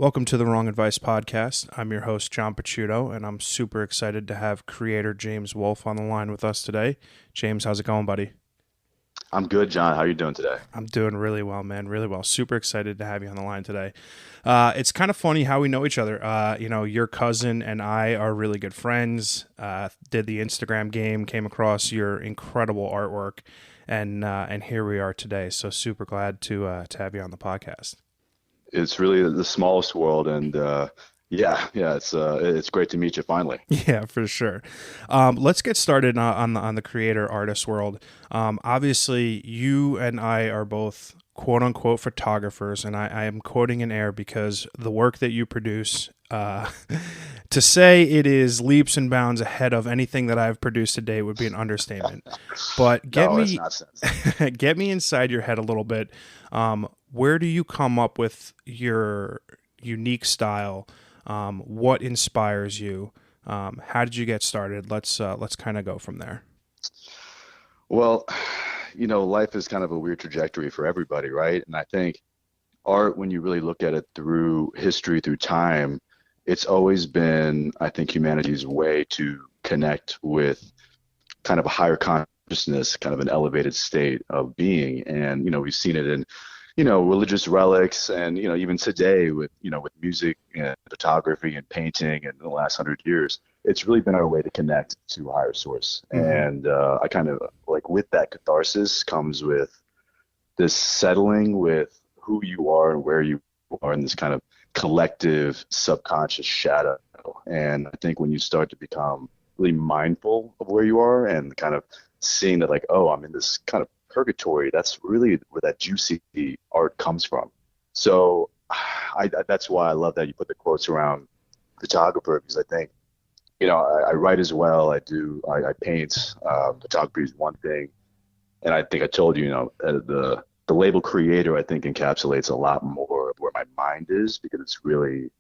Welcome to the Wrong Advice Podcast. I'm your host, John Picciuto, and I'm super excited to have creator James Wolfe on the line with us today. James, how's it going, buddy? I'm good, John. How are you doing today? I'm doing really well, man. Really well. Super excited to have you on the line today. It's kind of funny how we know each other. Your cousin and I are really good friends. Did the Instagram game, came across your incredible artwork, and here we are today. So super glad to have you on the podcast. It's really the smallest world, and yeah, it's great to meet you finally. Yeah, for sure. Let's get started on the creator artist world. Obviously, you and I are both quote unquote photographers, and I am quoting in air because the work that you produce, to say it is leaps and bounds ahead of anything that I've produced today would be an understatement. But get No, it's me not sense. get me inside your head a little bit. Where do you come up with your unique style? What inspires you? How did you get started? Let's kind of go from there. Well, life is kind of a weird trajectory for everybody, right? And I think art, when you really look at it through history, through time, it's always been, I think, humanity's way to connect with kind of a higher consciousness, kind of an elevated state of being. And, we've seen it in religious relics and, even today with music and photography and painting and in the last 100 years, it's really been our way to connect to a higher source. Hmm. And I kind of like with that catharsis comes with this settling with who you are and where you are in this kind of collective subconscious shadow. And I think when you start to become really mindful of where you are and kind of seeing that like, oh, I'm in this kind of purgatory, that's really where that juicy art comes from. So that's why I love that you put the quotes around photographer because I think, I write as well. I paint. Photography is one thing. And I think I told you, the label creator, I think, encapsulates a lot more of where my mind is because it's really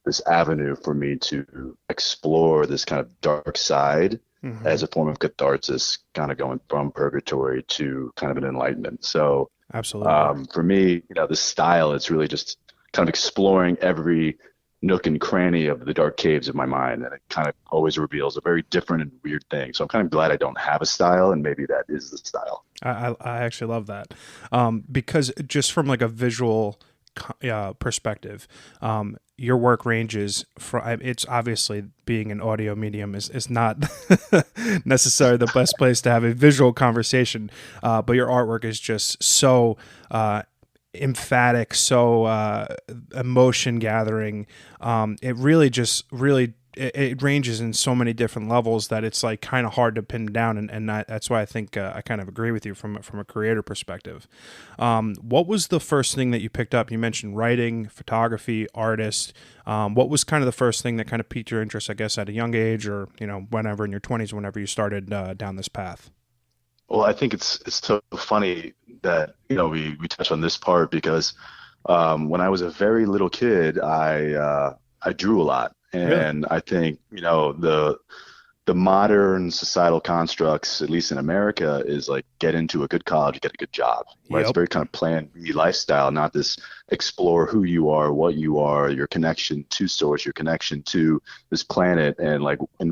this avenue for me to explore this kind of dark side Hmm. as a form of catharsis, kind of going from purgatory to kind of an enlightenment. So Absolutely. for me, the style, it's really just kind of exploring every nook and cranny of the dark caves of my mind. And it kind of always reveals a very different and weird thing. So I'm kind of glad I don't have a style, and maybe that is the style. I actually love that, because just from like a visual perspective, your work ranges from. It's obviously being an audio medium is not necessarily the best place to have a visual conversation, but your artwork is just so. Emphatic, so emotion gathering. It really just really it ranges in so many different levels that it's like kind of hard to pin down, and that's why I think I kind of agree with you from a creator perspective. What was the first thing that you picked up? You mentioned writing, photography, artist. What was kind of the first thing that kind of piqued your interest? I guess at a young age, or whenever in your 20s, whenever you started down this path. Well, I think it's so funny that we touch on this part because when I was a very little kid, I drew a lot, Really? and I think the modern societal constructs, at least in America, is like get into a good college, get a good job, right? It's Yep. very kind of plan B lifestyle, not this explore who you are, what you are, your connection to source, your connection to this planet, and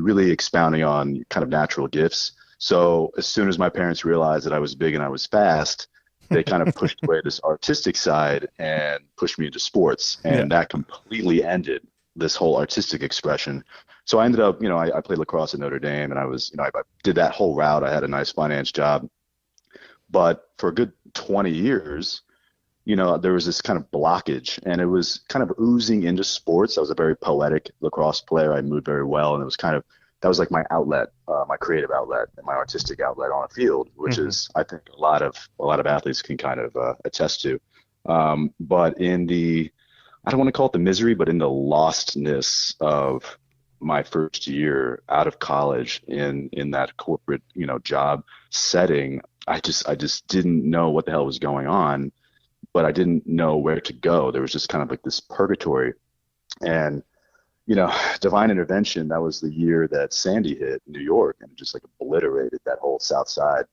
really expounding on kind of natural gifts. So as soon as my parents realized that I was big and I was fast, they kind of pushed away this artistic side and pushed me into sports, Yeah. and that completely ended this whole artistic expression. So I ended up, I played lacrosse at Notre Dame, and I did that whole route. I had a nice finance job, but for a good 20 years, there was this kind of blockage, and it was kind of oozing into sports. I was a very poetic lacrosse player. I moved very well, and it was kind of that was like my outlet, my creative outlet, and my artistic outlet on a field, which Hmm. is I think a lot of athletes can kind of attest to. But in the I don't want to call it the misery, but in the lostness of my first year out of college in that corporate, job setting, I just didn't know what the hell was going on, but I didn't know where to go. There was just kind of like this purgatory. And, divine intervention, that was the year that Sandy hit New York and just like obliterated that whole South Side.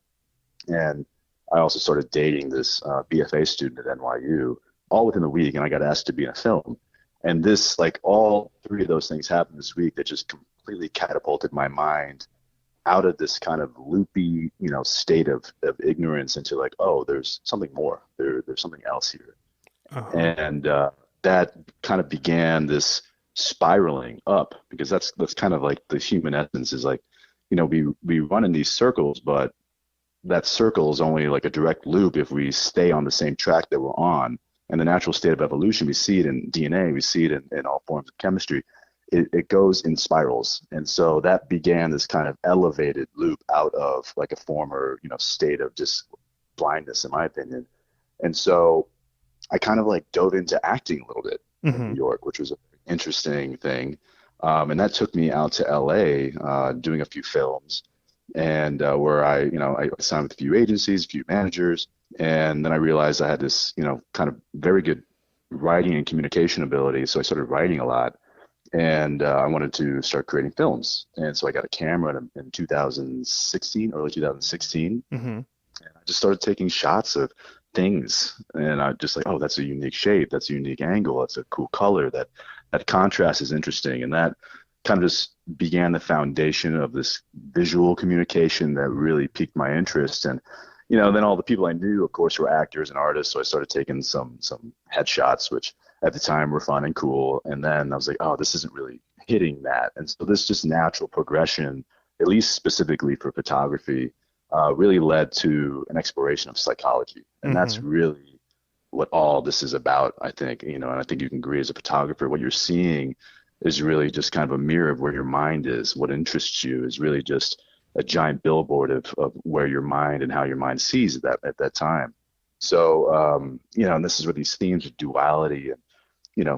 And I also started dating this BFA student at NYU all within the week, and I got asked to be in a film. And this, like all three of those things happened this week that just completely catapulted my mind out of this kind of loopy, state of ignorance into like, oh, there's something more. There's something else here. Uh-huh. And that kind of began this spiraling up because that's kind of like the human essence is like, we run in these circles, but that circle is only like a direct loop if we stay on the same track that we're on. And the natural state of evolution, we see it in DNA, we see it in all forms of chemistry. It goes in spirals. And so that began this kind of elevated loop out of like a former, state of just blindness, in my opinion. And so I kind of like dove into acting a little bit in New Hmm. York, which was an interesting thing. And that took me out to LA, doing a few films and where I signed with a few agencies, a few managers, and then I realized I had this, kind of very good writing and communication ability. So I started writing a lot, and I wanted to start creating films. And so I got a camera in 2016, early 2016, Hmm. and I just started taking shots of things, and I just like, oh, that's a unique shape, that's a unique angle, that's a cool color, that contrast is interesting, and that kind of just began the foundation of this visual communication that really piqued my interest. And then all the people I knew, of course, were actors and artists, so I started taking some headshots, which at the time were fun and cool. And then I was like, oh, this isn't really hitting that, and so this just natural progression, at least specifically for photography, really led to an exploration of psychology. And that's Hmm. really what all this is about, I think, and I think you can agree as a photographer, what you're seeing is really just kind of a mirror of where your mind is. What interests you is really just a giant billboard of where your mind and how your mind sees at that time. So, and this is where these themes of duality and,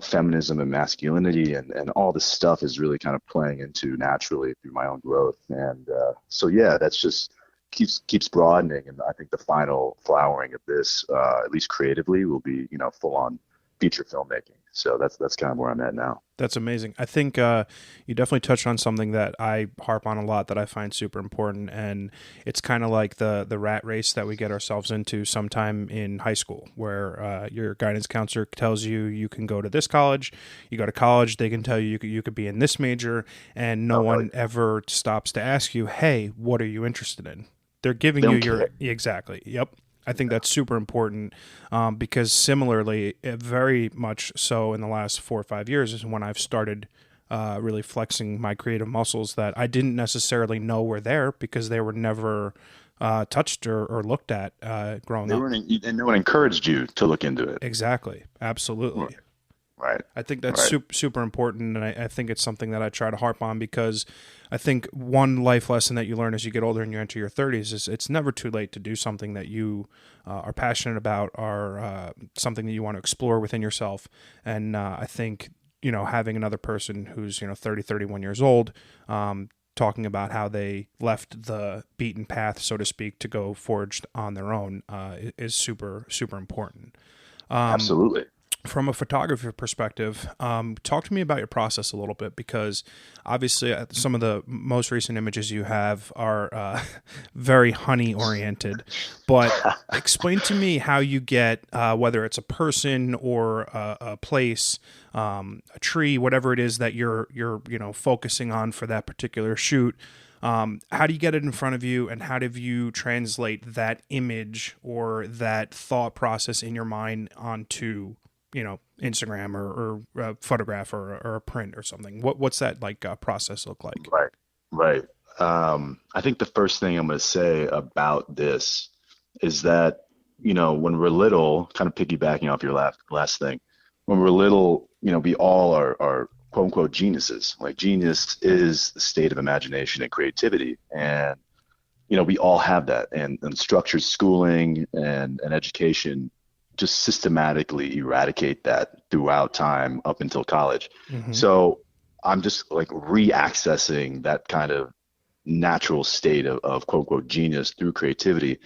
feminism and masculinity and all this stuff is really kind of playing into naturally through my own growth. And so, yeah, that's just keeps broadening. And I think the final flowering of this, at least creatively, will be, full on feature filmmaking. So that's kind of where I'm at now. That's amazing. I think you definitely touched on something that I harp on a lot that I find super important, and it's kind of like the rat race that we get ourselves into sometime in high school, where your guidance counselor tells you you can go to this college, you go to college, they can tell you you could be in this major, and no Oh, hell one yeah. ever stops to ask you, hey, what are you interested in? They're giving They you don't your care. exactly. Yep. I think Yeah. that's super important because similarly, very much so in the last 4 or 5 years is when I've started really flexing my creative muscles that I didn't necessarily know were there because they were never touched or looked at growing They up. weren't, and no one encouraged you to look into it. Exactly. Right. Absolutely. Right. I think that's Right. super important, and I think it's something that I try to harp on because I think one life lesson that you learn as you get older and you enter your 30s is it's never too late to do something that you are passionate about or something that you want to explore within yourself. And I think, having another person who's, 30, 31 years old, talking about how they left the beaten path, so to speak, to go forged on their own is super, super important. Absolutely. From a photography perspective, talk to me about your process a little bit because obviously some of the most recent images you have are very honey oriented. But explain to me how you get whether it's a person or a place, a tree, whatever it is that you're focusing on for that particular shoot. How do you get it in front of you, and how do you translate that image or that thought process in your mind onto Instagram or a photograph or a print or something? What's that like process look like? Right. Right. I think the first thing I'm going to say about this is that, when we're little, kind of piggybacking off your last thing, when we're little, we all are quote unquote geniuses. Like genius is the state of imagination and creativity. And, we all have that. And structured schooling and education just systematically eradicate that throughout time up until college. Mm-hmm. So I'm just like re-accessing that kind of natural state of quote unquote genius through creativity.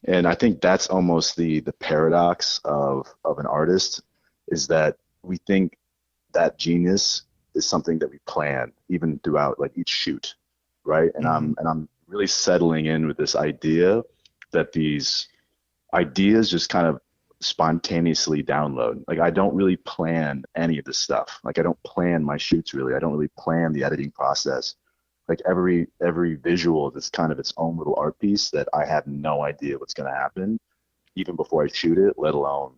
And I think that's almost the paradox of an artist is that we think that genius is something that we plan even throughout like each shoot, right? And Mm-hmm. I'm really settling in with this idea that these ideas just kind of spontaneously download. Like I don't really plan any of this stuff. Like I don't plan my shoots really. I don't really plan the editing process. Like every visual is kind of its own little art piece that I have no idea what's going to happen even before I shoot it, let alone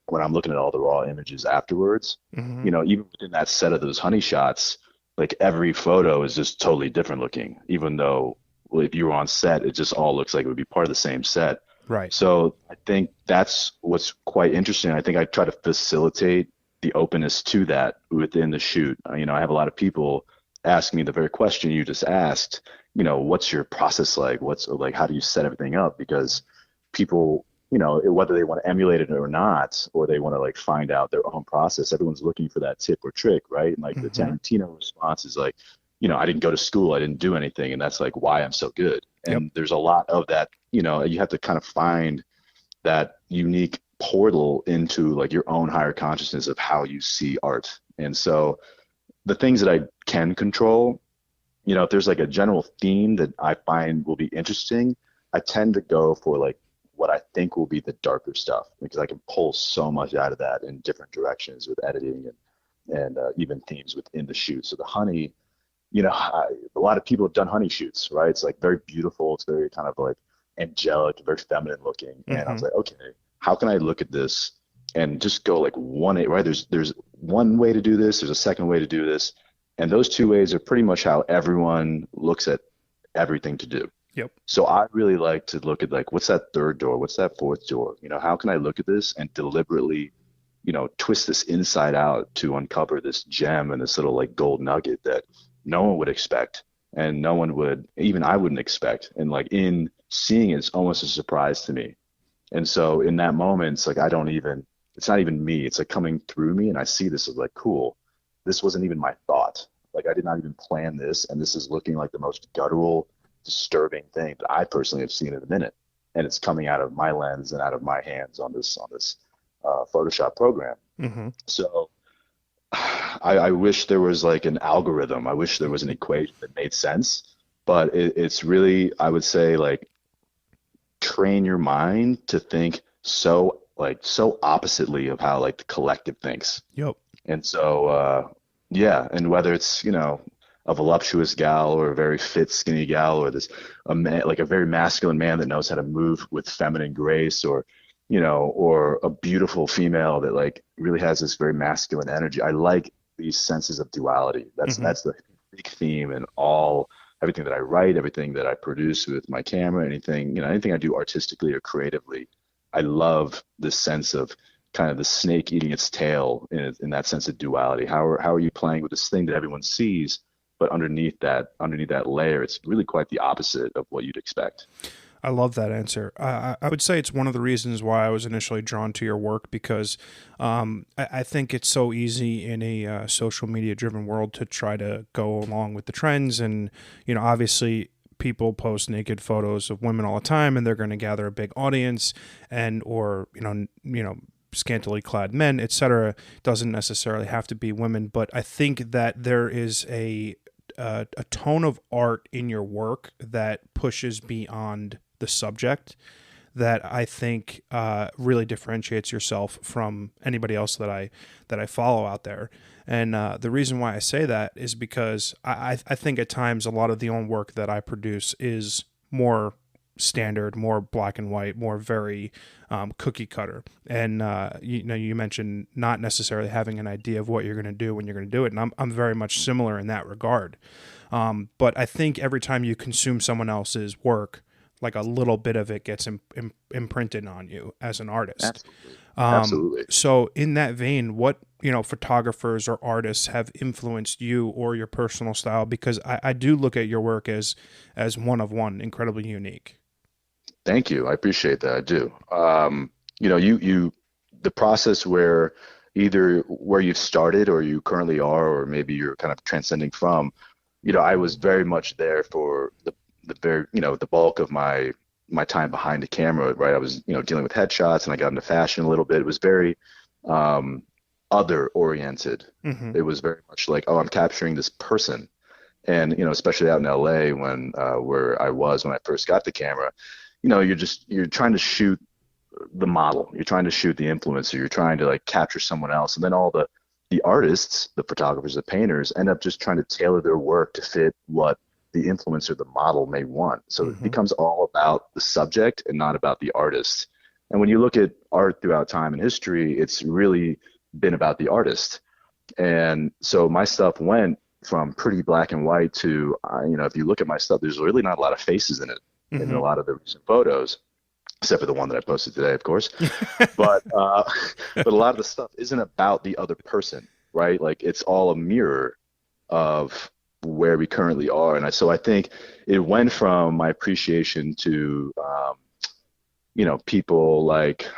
when I'm looking at all the raw images afterwards. Hmm. You know, even within that set of those honey shots, like every photo is just totally different looking, even though well, if you were on set, it just all looks like it would be part of the same set. Right. So I think that's what's quite interesting. I think I try to facilitate the openness to that within the shoot. You know, I have a lot of people ask me the very question you just asked, you know, what's your process like? What's like, how do you set everything up? Because people, you know, whether they want to emulate it or not, or they want to like find out their own process, everyone's looking for that tip or trick, right? And like the Hmm. Tarantino response is like, you know, I didn't go to school, I didn't do anything, and that's like why I'm so good. Yep. And there's a lot of that, you know, you have to kind of find that unique portal into like your own higher consciousness of how you see art. And so the things that I can control, you know, if there's like a general theme that I find will be interesting, I tend to go for like what I think will be the darker stuff because I can pull so much out of that in different directions with editing and even themes within the shoot. So the honey, you know, a lot of people have done honey shoots, right? It's like very beautiful. It's very kind of like angelic, very feminine looking. And I Hmm. was like, okay, how can I look at this and just go like one, right? There's one way to do this. There's a second way to do this. And those two ways are pretty much how everyone looks at everything to do. Yep. So I really like to look at like, what's that third door? What's that fourth door? You know, how can I look at this and deliberately, you know, twist this inside out to uncover this gem and this little like gold nugget that no one would expect and no one would, even I wouldn't expect. And like in seeing it, it's almost a surprise to me. And so in that moment, it's like I don't even, it's not even me. It's like coming through me and I see this as like, cool. This wasn't even my thought. Like I did not even plan this. And this is looking like the most guttural, disturbing thing that I personally have seen in a minute. And it's coming out of my lens and out of my hands on this Photoshop program. Hmm. So I wish there was like an algorithm. I wish there was an equation that made sense, but it's really, I would say, like train your mind to think so oppositely of how like the collective thinks. Yep. And so yeah, and whether it's, you know, a voluptuous gal or a very fit skinny gal or this a man like a very masculine man that knows how to move with feminine grace or you know or a beautiful female that like really has this very masculine energy. I like these senses of duality. That's Hmm. that's the big theme in all everything that I write, everything that I produce with my camera, anything, you know, anything I do artistically or creatively. I love this sense of kind of the snake eating its tail in that sense of duality. How are you playing with this thing that everyone sees, but underneath that layer, it's really quite the opposite of what you'd expect. I love that answer. I would say it's one of the reasons why I was initially drawn to your work because I think it's so easy in a social media driven world to try to go along with the trends. And, you know, obviously people post naked photos of women all the time and they're going to gather a big audience and, or, scantily clad men, etc. Doesn't necessarily have to be women. But I think that there is a tone of art in your work that pushes beyond the subject that I think really differentiates yourself from anybody else that I follow out there. And the reason why I say that is because I think at times a lot of the own work that I produce is more standard, more black and white, more very cookie cutter. And you mentioned not necessarily having an idea of what you're going to do when you're going to do it, and I'm very much similar in that regard. But I think every time you consume someone else's work, like a little bit of it gets imprinted on you as an artist. Absolutely. Absolutely. So in that vein, what photographers or artists have influenced you or your personal style? Because I do look at your work as one of one, incredibly unique. Thank you. I appreciate that. I do. The process where either where you've started or you currently are, or maybe you're kind of transcending from, I was very much there for the very, the bulk of my time behind the camera, right? I was, dealing with headshots and I got into fashion a little bit. It was very um, other oriented. Mm-hmm. It was very much like, oh, I'm capturing this person. And, especially out in LA where I was when I first got the camera, you're trying to shoot the model. You're trying to shoot the influencer. You're trying to like capture someone else, and then all the artists, the photographers, the painters end up just trying to tailor their work to fit what the influencer, the model may want. So it Hmm. becomes all about the subject and not about the artist. And when you look at art throughout time and history, it's really been about the artist. And so my stuff went from pretty black and white to, if you look at my stuff, there's really not a lot of faces in it in a Hmm. lot of the recent photos, except for the one that I posted today, of course. But but a lot of the stuff isn't about the other person, right? Like it's all a mirror of where we currently are. And so I think it went from my appreciation to people like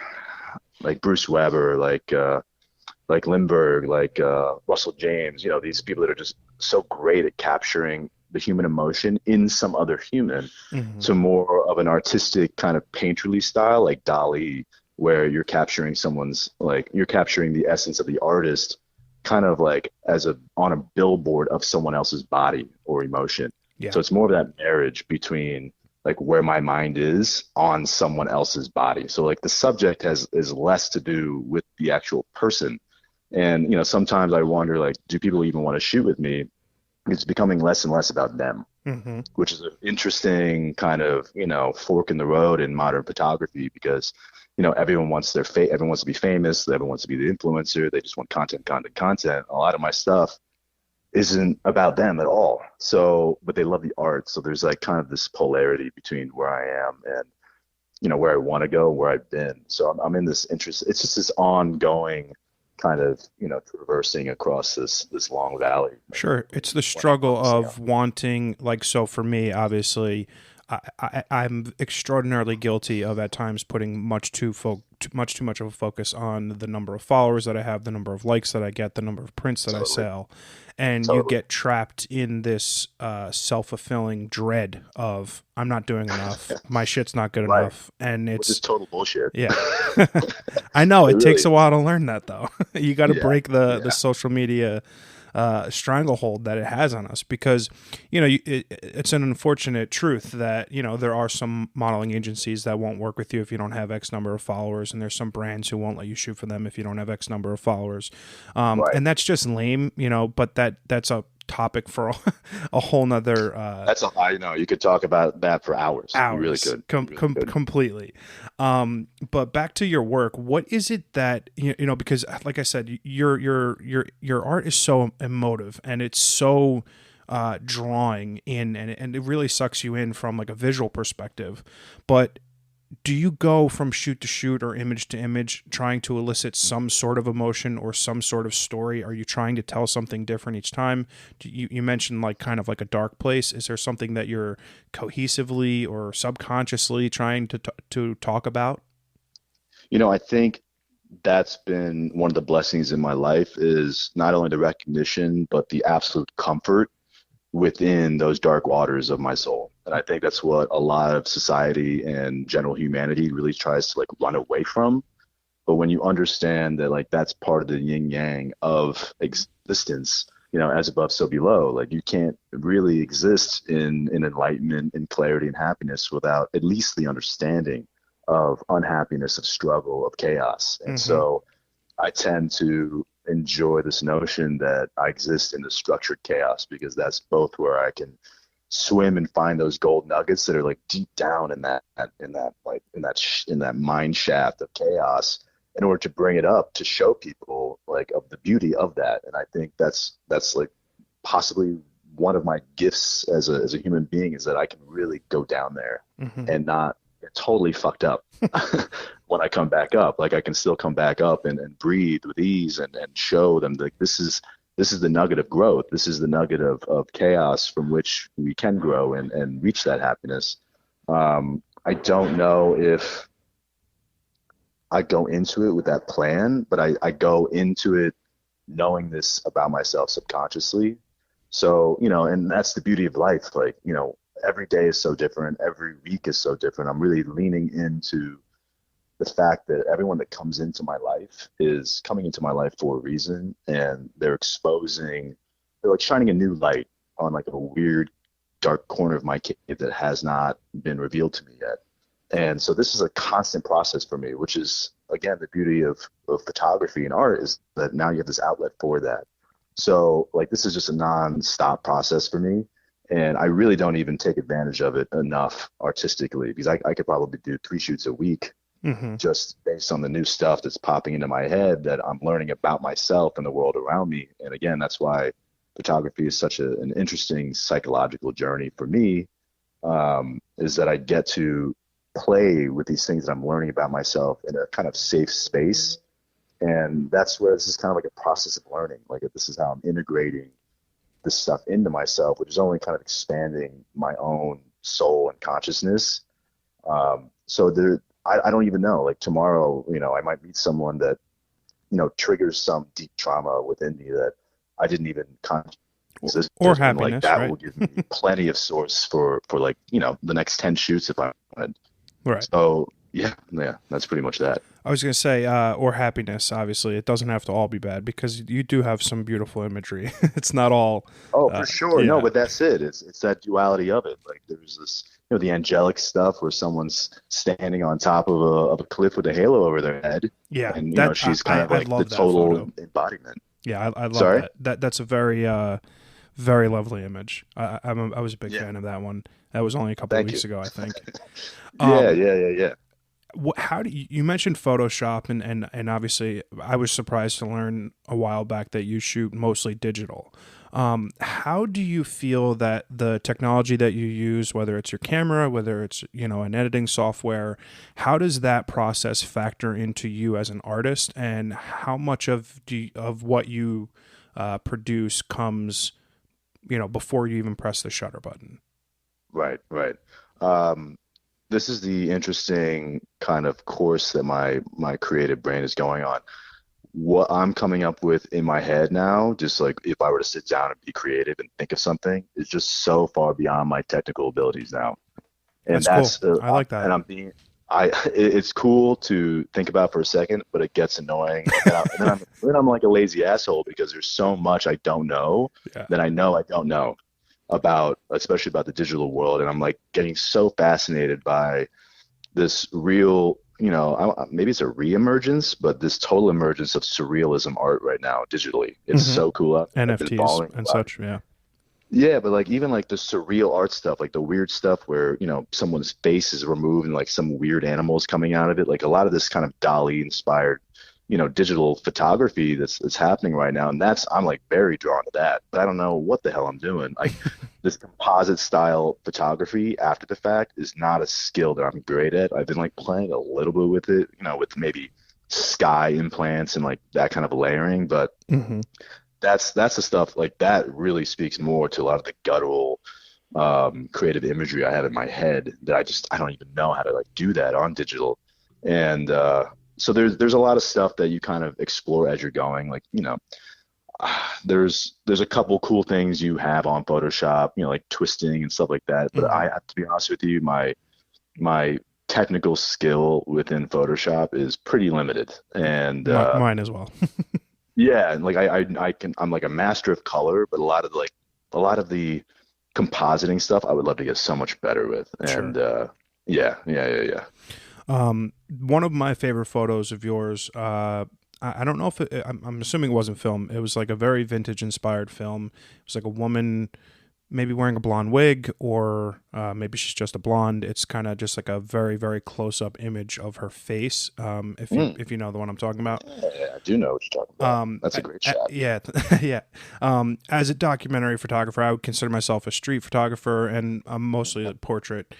Bruce Weber, like Lindbergh, like Russell James, these people that are just so great at capturing the human emotion in some other human, Hmm. to more of an artistic kind of painterly style like Dali, where you're capturing you're capturing the essence of the artist kind of like as a on a billboard of someone else's body or emotion. Yeah. So it's more of that marriage between like where my mind is on someone else's body. So like the subject has is less to do with the actual person. And sometimes I wonder like, do people even want to shoot with me? It's becoming less and less about them, Hmm. which is an interesting kind of, fork in the road in modern photography because, everyone wants everyone wants to be famous, everyone wants to be the influencer, they just want content, content, content. A lot of my stuff isn't about them at all. So, but they love the art. So there's like kind of this polarity between where I am and, where I want to go, where I've been. So I'm in this interest. It's just this ongoing kind of, traversing across this long valley of Sure. It's the what I'm struggle focusing on. of wanting, like, so for me, obviously, I'm extraordinarily guilty of at times putting much too much of a focus on the number of followers that I have, the number of likes that I get, the number of prints that I Totally. sell, and you Totally. get trapped in this self fulfilling dread of I'm not doing enough, my shit's not good Right. enough, and Which is it's total bullshit. yeah. It I know it really takes a while is. to learn that though. You got to Yeah. break the Yeah. social media stranglehold that it has on us because it's an unfortunate truth that there are some modeling agencies that won't work with you if you don't have X number of followers, and there's some brands who won't let you shoot for them if you don't have X number of followers, Right. and that's just lame, but that's a topic for a whole nother I know you could talk about that for hours. You really hours could. You really could. completely. But back to your work, what is it that because like I said, your art is so emotive and it's so drawing in, and it really sucks you in from like a visual perspective. But do you go from shoot to shoot or image to image trying to elicit some sort of emotion or some sort of story? Are you trying to tell something different each time? You mentioned like kind of like a dark place. Is there something that you're cohesively or subconsciously trying to talk about? I think that's been one of the blessings in my life is not only the recognition, but the absolute comfort within those dark waters of my soul. And I think that's what a lot of society and general humanity really tries to like run away from. But when you understand that like that's part of the yin yang of existence, as above, so below, like you can't really exist in enlightenment and clarity and happiness without at least the understanding of unhappiness, of struggle, of chaos. And Mm-hmm. so I tend to enjoy this notion that I exist in the structured chaos because that's both where I can swim and find those gold nuggets that are like deep down in that mine shaft of chaos in order to bring it up to show people like of the beauty of that. And I think that's like possibly one of my gifts as a human being is that I can really go down there Mm-hmm. and not get totally fucked up when I come back up. Like I can still come back up and breathe with ease and show them like this is the nugget of growth. This is the nugget of chaos from which we can grow and reach that happiness. I don't know if I go into it with that plan, but I go into it knowing this about myself subconsciously. So, and that's the beauty of life. Like, every day is so different. Every week is so different. I'm really leaning into the fact that everyone that comes into my life is coming into my life for a reason, and they're like shining a new light on like a weird dark corner of my cave that has not been revealed to me yet. And so this is a constant process for me, which is again the beauty of photography and art is that now you have this outlet for that. So like this is just a non-stop process for me. And I really don't even take advantage of it enough artistically because I could probably do 3 shoots a week Hmm. just based on the new stuff that's popping into my head that I'm learning about myself and the world around me. And again, that's why photography is such an interesting psychological journey for me, is that I get to play with these things that I'm learning about myself in a kind of safe space. And that's where this is kind of like a process of learning. Like this is how I'm integrating this stuff into myself, which is only kind of expanding my own soul and consciousness. So there, I don't even know. Like tomorrow, I might meet someone that, triggers some deep trauma within me that I didn't even consciously exist, Or and like happiness, that right? will give me plenty of source for like the next 10 shoots if I wanted. Right. So yeah, yeah, that's pretty much that. I was going to say, or happiness, obviously. It doesn't have to all be bad because you do have some beautiful imagery. It's not all, Oh, for sure. No, yeah. but that's it. It's that duality of it. Like there's this, the angelic stuff where someone's standing on top of a cliff with a halo over their head, Yeah. and That, she's kind of I like the love that total photo. embodiment. Yeah, I love Sorry? that. That's a very, very lovely image. I was a big Yeah. fan of that one. That was only a couple of Thank you. weeks ago, I think. Yeah, Um, yeah, yeah, yeah. how do you mentioned Photoshop and obviously I was surprised to learn a while back that you shoot mostly digital. How do you feel that the technology that you use, whether it's your camera, whether it's an editing software, how does that process factor into you as an artist, and how much of what you produce comes before you even press the shutter button? Right, right. Um, this is the interesting kind of course that my creative brain is going on. What I'm coming up with in my head now, just like if I were to sit down and be creative and think of something, is just so far beyond my technical abilities now. And That's cool. that's I like that. and I'm being I it's cool to think about for a second, but it gets annoying, and then I'm like a lazy asshole because there's so much I don't know Yeah. that I know I don't know about, especially about the digital world, and I'm like getting so fascinated by this real, maybe it's a reemergence, but this total emergence of surrealism art right now digitally. It's Hmm. so cool. I've been NFTs following and a lot. such. Yeah. Yeah, but like even like the surreal art stuff, like the weird stuff where, someone's face is removed and like some weird animals coming out of it. Like a lot of this kind of Dali inspired, digital photography that's happening right now. And I'm like very drawn to that, but I don't know what the hell I'm doing. Like this composite style photography after the fact is not a skill that I'm great at. I've been like playing a little bit with it, with maybe sky implants and like that kind of layering, but Hmm. that's the stuff like that really speaks more to a lot of the guttural creative imagery I have in my head that I don't even know how to like do that on digital. And so there's a lot of stuff that you kind of explore as you're going. Like, there's a couple cool things you have on Photoshop, like twisting and stuff like that. But Hmm. I have to be honest with you, my technical skill within Photoshop is pretty limited. And Mine as well. yeah, and like I'm like a master of color, but a lot of the compositing stuff I would love to get so much better with. Sure. And yeah, yeah, yeah, yeah. One of my favorite photos of yours, I don't know if I'm assuming it wasn't film. It was like a very vintage inspired film. It was like a woman maybe wearing a blonde wig, or maybe she's just a blonde. It's kind of just like a very, very close up image of her face. Mm, If you know the one I'm talking about. yeah, I do know what you're talking about. That's a great shot. Yeah, yeah. As a documentary photographer, I would consider myself a street photographer, and I'm mostly a portrait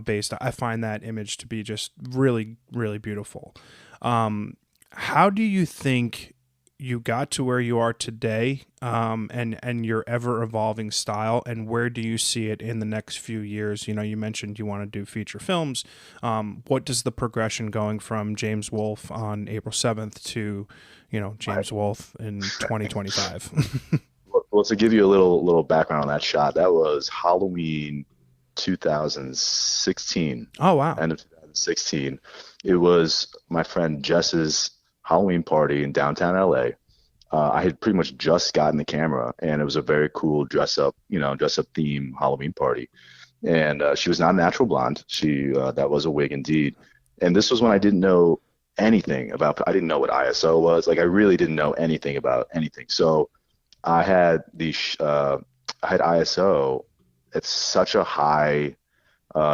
based. I find that image to be just really, really beautiful. How do you think you got to where you are today, and your ever evolving style, and where do you see it in the next few years? You mentioned you want to do feature films. What does the progression going from James Wolfe on April 7th to, Right. James Wolfe in 2025? Well, to give you a little background on that shot, that was Halloween 2016, Oh, wow. end of 2016. It was my friend Jess's Halloween party in downtown LA. I had pretty much just gotten the camera, and it was a very cool dress up theme Halloween party. and she was not a natural blonde. She that was a wig indeed. And this was when I didn't know anything about. I didn't know what ISO was. Like I really didn't know anything about anything. So I had I had ISO at such a high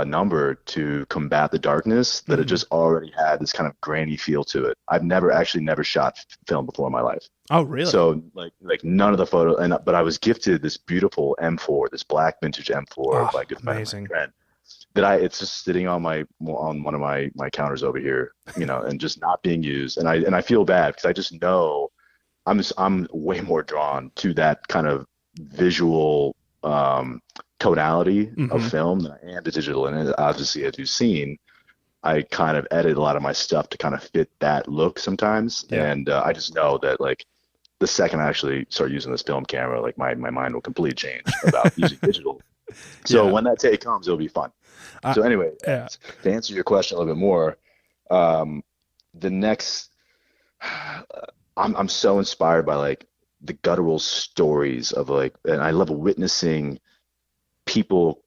number to combat the darkness that it Hmm. just already had this kind of grainy feel to it. I've never shot film before in my life. Oh, really? So like none of the photo and but I was gifted this beautiful M4, this black vintage M4 Oh, by a good friend of my amazing. friend that I it's just sitting on one of my counters over here, and just not being used. And I feel bad because I just know I'm way more drawn to that kind of visual tonality of Hmm. film than I am to digital. And obviously, as you've seen, I kind of edit a lot of my stuff to kind of fit that look sometimes. Yeah. And I just know that like the second I actually start using this film camera, like my mind will completely change about using digital. So Yeah. when that day comes, it'll be fun. I, So anyway, yeah. to answer your question a little bit more, um, the next I'm so inspired by like the guttural stories of like, and I love witnessing people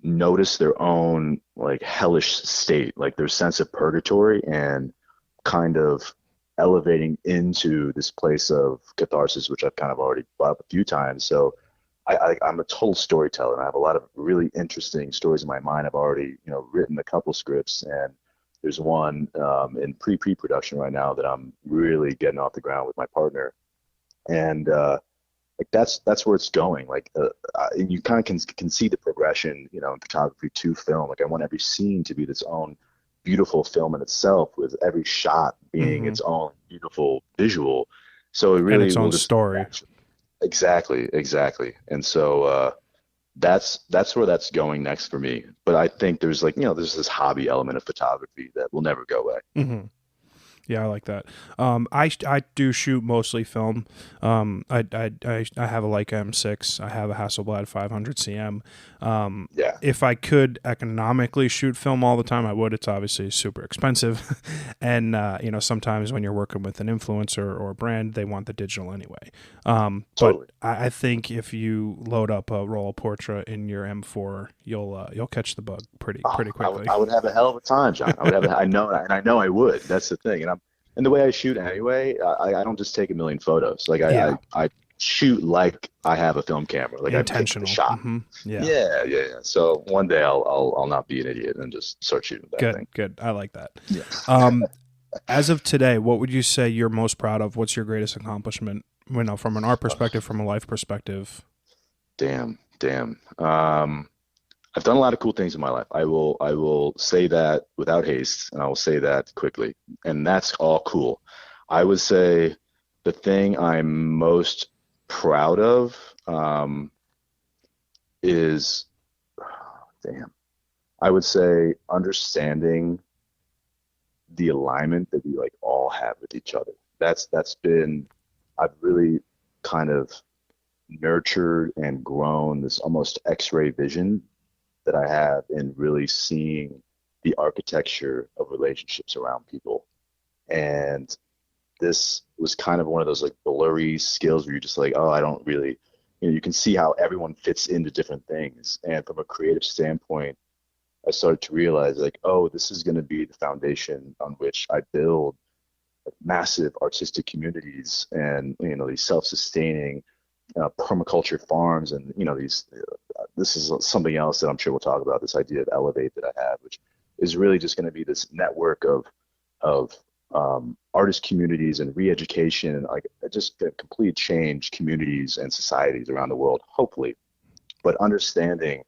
notice their own like hellish state, like their sense of purgatory, and kind of elevating into this place of catharsis, which I've kind of already brought up a few times. So I'm a total storyteller, and I have a lot of really interesting stories in my mind. I've already, written a couple scripts, and there's one in pre-production right now that I'm really getting off the ground with my partner, and like that's where it's going. Like, and you kind of can see the progression, in photography to film. Like, I want every scene to be its own beautiful film in itself, with every shot being Hmm. its own beautiful visual. So it And really its will own just story. naturally. Exactly, exactly. And so that's where that's going next for me. But I think there's like, there's this hobby element of photography that will never go away. Hmm. Yeah, I like that. I do shoot mostly film. I have a Leica M6. I have a Hasselblad 500 CM. Yeah, If I could economically shoot film all the time, I would. It's obviously super expensive, and sometimes when you're working with an influencer or a brand, they want the digital anyway. But totally. I think if you load up a roll of Portra in your M4, you'll catch the bug Oh, pretty quickly. I would have a hell of a time, John. I know I would. That's the thing. And the way I shoot anyway, I don't just take a million photos. Like Yeah, I shoot like I have a film camera. Like I picked the intentional. shot. Hmm. Yeah. Yeah, yeah, yeah. So one day I'll not be an idiot and just start shooting that Good, thing. good. I like that. Yeah. Um, as of today, what would you say you're most proud of? What's your greatest accomplishment? From an art perspective, from a life perspective. Damn, damn. I've done a lot of cool things in my life. I will say that without haste, and I will say that quickly, and that's all cool. I would say the thing I'm most proud of is, damn. I would say understanding the alignment that we like all have with each other. That's been I've really kind of nurtured and grown this almost X-ray vision that I have in really seeing the architecture of relationships around people. And this was kind of one of those like blurry skills where you're just like, oh, I don't really, you can see how everyone fits into different things. And from a creative standpoint, I started to realize like, oh, this is going to be the foundation on which I build massive artistic communities and, these self-sustaining permaculture farms and these this is something else that I'm sure we'll talk about, this idea of elevate that I have, which is really just going to be this network of artist communities and re-education and like just complete change communities and societies around the world, hopefully. But understanding,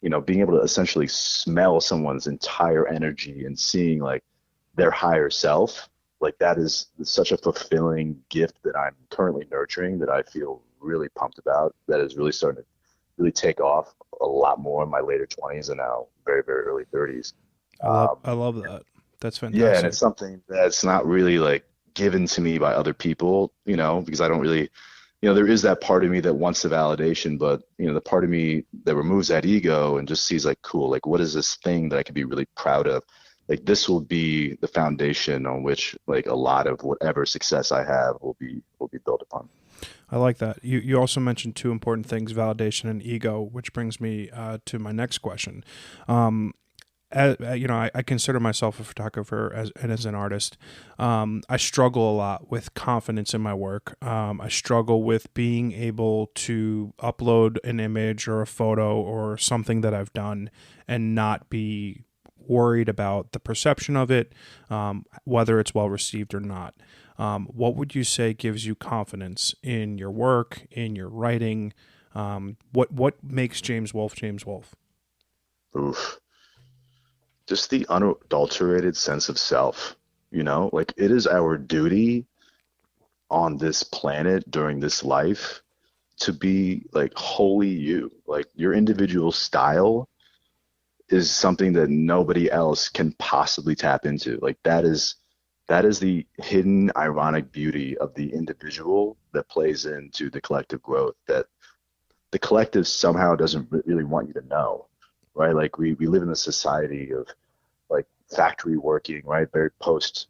being able to essentially smell someone's entire energy and seeing like their higher self, like that is such a fulfilling gift that I'm currently nurturing that I feel really pumped about. That is really starting to really take off a lot more in my later 20s and now very, very early 30s. Um, I love that. That's yeah, and fantastic. it's something that's not really like given to me by other people, because I don't really, there is that part of me that wants the validation, but the part of me that removes that ego and just sees like, cool, like what is this thing that I can be really proud of? Like this will be the foundation on which like a lot of whatever success I have will be built upon. I like that. You also mentioned two important things: validation and ego, which brings me to my next question. Um, I consider myself a photographer and as an artist. I struggle a lot with confidence in my work. I struggle with being able to upload an image or a photo or something that I've done and not be worried about the perception of it, whether it's well received or not. What would you say gives you confidence in your work, in your writing? What makes James Wolfe James Wolfe? Oof. Just the unadulterated sense of self, like it is our duty on this planet during this life to be like wholly you. Like your individual style is something that nobody else can possibly tap into. Like that is the hidden ironic beauty of the individual that plays into the collective growth that the collective somehow doesn't really want you to know, right? Like we live in a society of like factory working, right? Very post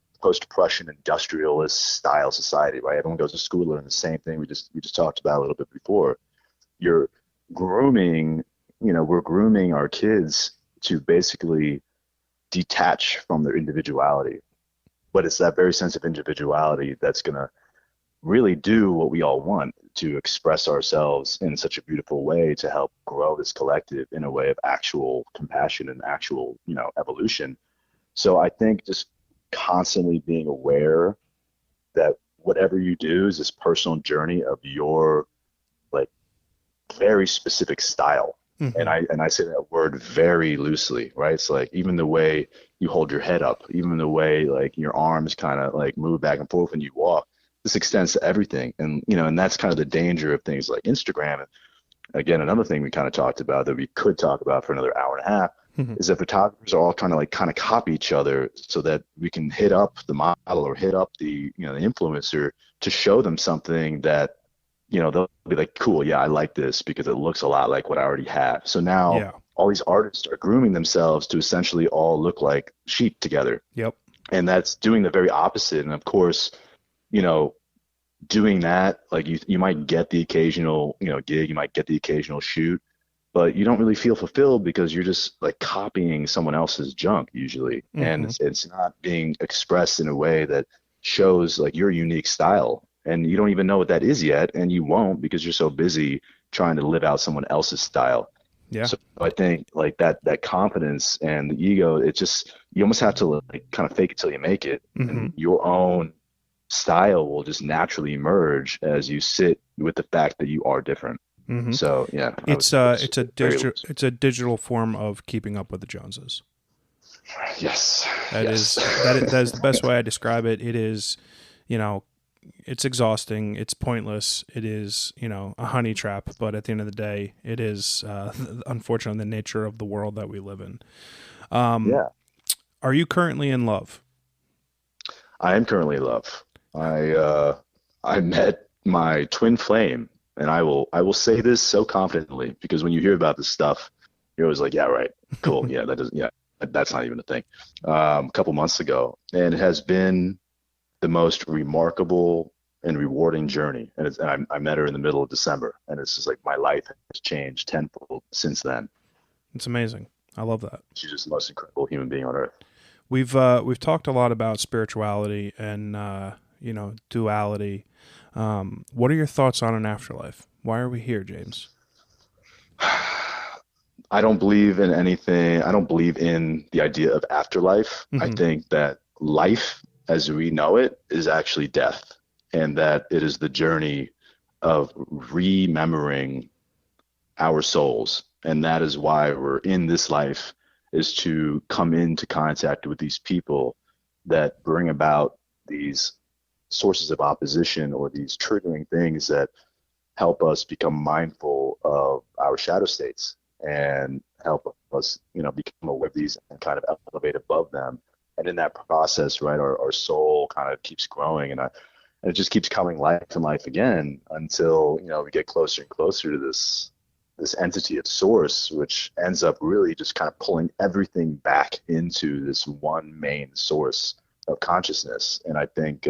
Prussian industrialist style society, right? Everyone goes to school learning the same thing. We just talked about a little bit before. You're grooming, we're grooming our kids to basically detach from their individuality. But it's that very sense of individuality that's gonna really do what we all want to express ourselves in such a beautiful way to help grow this collective in a way of actual compassion and actual, evolution. So I think just constantly being aware that whatever you do is this personal journey of your like very specific style. And Hmm. I say that word very loosely, right? It's like even the way you hold your head up, even the way like your arms kind of like move back and forth when you walk, this extends to everything. And and that's kind of the danger of things like Instagram. Again, another thing we kind of talked about that we could talk about for another hour and a half Hmm. is that photographers are all trying to like kind of copy each other so that we can hit up the model or hit up the influencer to show them something that they'll be like, cool, yeah, I like this because it looks a lot like what I already have. So now Yeah. all these artists are grooming themselves to essentially all look like sheep together. Yep. And that's doing the very opposite. And of course, you know, doing that, like you might get the occasional, gig, you might get the occasional shoot, but you don't really feel fulfilled because you're just like copying someone else's junk usually. And Hmm. it's not being expressed in a way that shows like your unique style. And you don't even know what that is yet, and you won't because you're so busy trying to live out someone else's style. Yeah. So I think like that confidence and the ego, it just you almost have to like kind of fake it till you make it, Hmm. and your own style will just naturally emerge as you sit with the fact that you are different. Hmm. So yeah, I would It's say uh it's it's a very digital it's a digital form of keeping up with the Joneses. yes, That yes. is that is the best way I describe it. It is, you know, it's exhausting. It's pointless. It is, a honey trap. But at the end of the day, it is unfortunately the nature of the world that we live in. Um, Yeah, are you currently in love? I am currently in love. I met my twin flame, and I will say this so confidently because when you hear about this stuff, you're always like, yeah, right, cool, yeah, that doesn't, yeah, that's not even a thing. A couple months ago, and it has been the most remarkable and rewarding journey. And I met her in the middle of December, and it's just like my life has changed tenfold since then. It's amazing. I love that. She's just the most incredible human being on earth. We've talked a lot about spirituality and duality. What are your thoughts on an afterlife? Why are we here, James? I don't believe in anything. I don't believe in the idea of afterlife. I Hmm. think that life as we know it is actually death, and that it is the journey of remembering our souls. And that is why we're in this life, is to come into contact with these people that bring about these sources of opposition or these triggering things that help us become mindful of our shadow states and help us, become aware of these and kind of elevate above them. And in that process, right, our soul kind of keeps growing, and it just keeps coming life and life again until we get closer and closer to this entity of source, which ends up really just kind of pulling everything back into this one main source of consciousness. And I think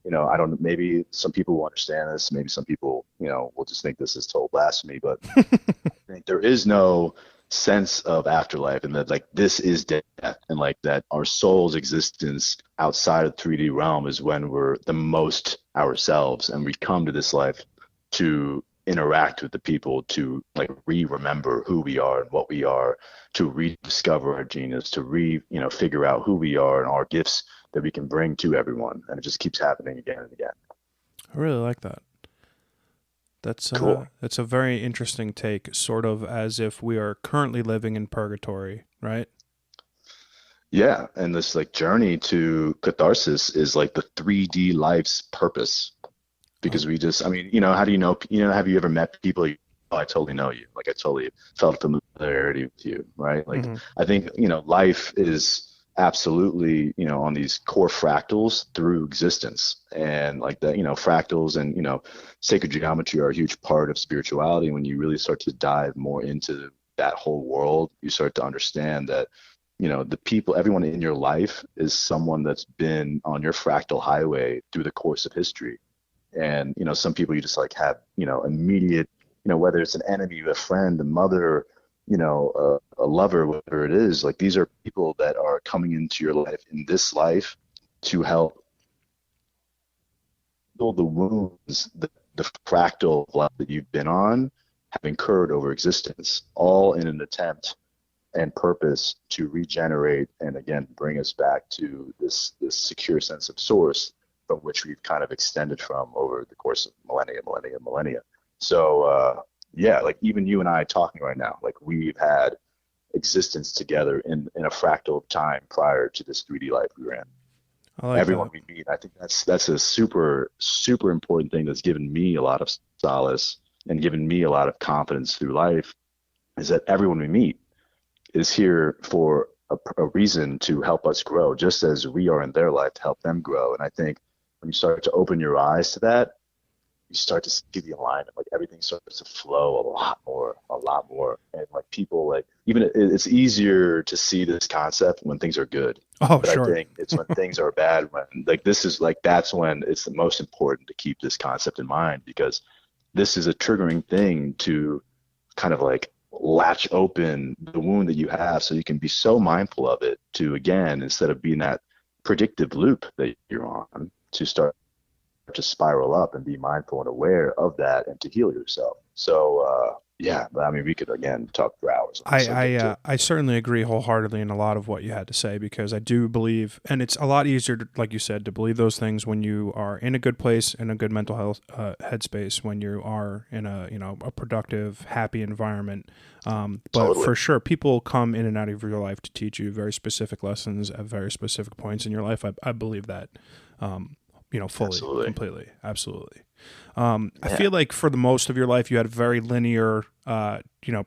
I don't, maybe some people will understand this, maybe some people, will just think this is total blasphemy, but I think there is no sense of afterlife, and that like this is death, and like that our soul's existence outside of the 3D realm is when we're the most ourselves, and we come to this life to interact with the people, to like remember who we are and what we are, to rediscover our genius, to figure out who we are and our gifts that we can bring to everyone, and it just keeps happening again and again. I really like that. Cool. That's a very interesting take, sort of as if we are currently living in purgatory, right? Yeah, and this like journey to catharsis is like the 3D life's purpose, Oh, because we just, I mean, how do have you ever met people? Oh, I totally know you. Like I totally felt familiarity with you, right? Like hmm. I think, life is absolutely, on these core fractals through existence, and like that, fractals and, sacred geometry are a huge part of spirituality. When you really start to dive more into that whole world, you start to understand that, the people, everyone in your life is someone that's been on your fractal highway through the course of history. And some people you just like have immediate, whether it's an enemy, a friend, a mother, a lover, whatever it is, like these are people that are coming into your life in this life to help heal the wounds that the fractal life that you've been on have incurred over existence, all in an attempt and purpose to regenerate and again bring us back to this secure sense of source from which we've kind of extended from over the course of millennia. So yeah, like even you and I talking right now, like we've had existence together in a fractal of time prior to this 3D life we were in. I like Everyone that. we meet, I think that's a super important thing that's given me a lot of solace and given me a lot of confidence through life, is that everyone we meet is here for a reason to help us grow, just as we are in their life to help them grow. And I think when you start to open your eyes to that, you start to see the alignment. Like everything starts to flow a lot more. And like people, like even it's easier to see this concept when things are good. Oh, But I sure. think it's when things are bad, when like this is like that's when it's the most important to keep this concept in mind, because this is a triggering thing to kind of like latch open the wound that you have, so you can be so mindful of it to, again, instead of being that predictive loop that you're on, to start to spiral up and be mindful and aware of that and to heal yourself. So yeah, I mean, we could again talk for hours on the subject too. I certainly agree wholeheartedly in a lot of what you had to say, because I do believe, and it's a lot easier, to, like you said, to believe those things when you are in a good place, in a good mental health headspace, when you are in a a productive, happy environment. But Totally. for sure, people come in and out of your life to teach you very specific lessons at very specific points in your life. I believe that, fully, Absolutely. completely, absolutely. I Yeah. feel like for the most of your life, you had a very linear,